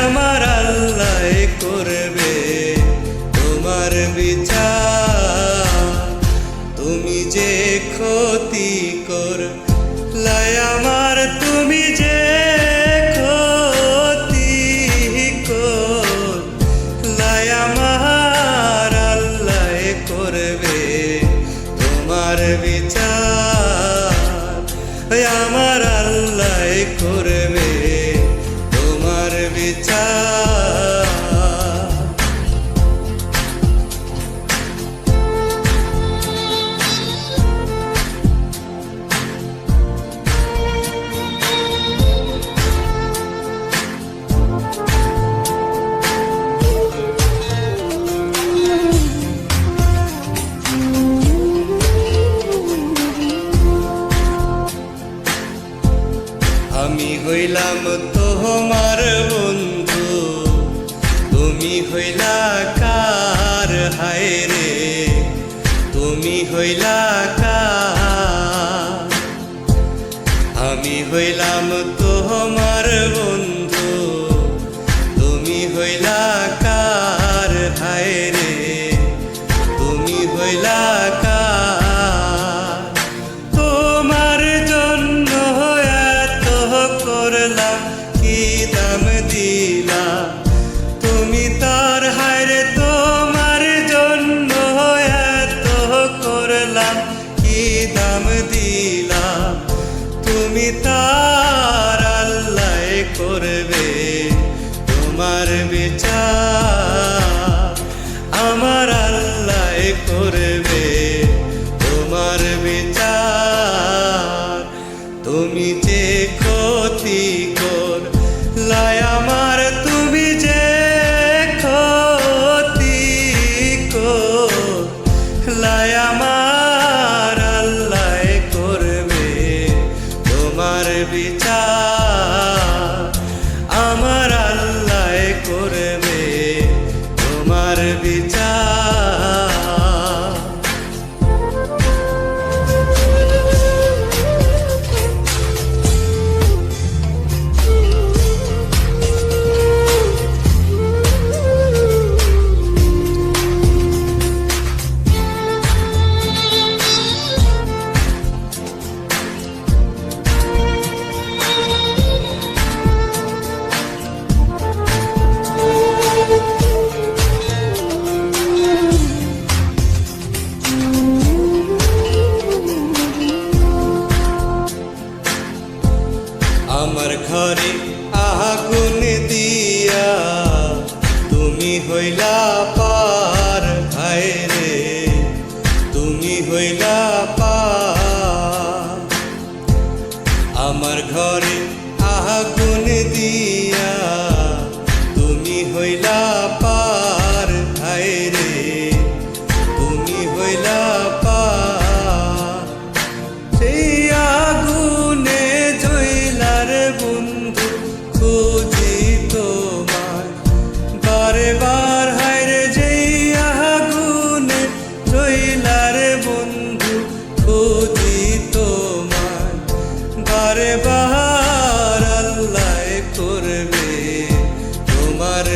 আমার আল্লাহ করবে তোমার বিচার। তুমি যে ক্ষতি করলাই আমার, তুমি যে ক্ষতি করলাই আমার আল্লাহ করবে তোমার বিচার। আমার আল্লাহ করবে তোমার বিচার। আমি হইলাম তোমার বন্ধু, তুমি হইলা কার? হায় রে তুমি হইলা কার? আমি হইলাম তোমার বন্ধু, তুমি হইলা কার? হায় রে তুমি হইলা কার? তোমার জন্য করলাম কি দাম দিলা তুমি তার? হায়রে তোমার জন্য এত করলাম কি দাম দিলা তুমি তার? আল্লাহ করবে তোমার বিচার। আমার আল্লাহ করবে তোমার বিচার। তুমি যে ক্ষতি করলাই আমার, তুমি যে ক্ষতি করলাই আমার আল্লাহ করবে তোমার বিচার। আমার আল্লাহ করবে তোমার বিচার। আমার ঘরে আগুন দিয়া তুমি হইলা পার। হায় রে তুমি হইলা পার। আমার ঘরে আগুন দিয়া তুমি হইলা পার। হায় রে তুমি হইলা পার। সেই আগুনে জইলার বন্ধু খুঁজি তোমার বারে বার। হায়রে যেই আগুনে জইলার বন্ধু খুঁজি তোমার বারে বার। আল্লাহ করবে তোমার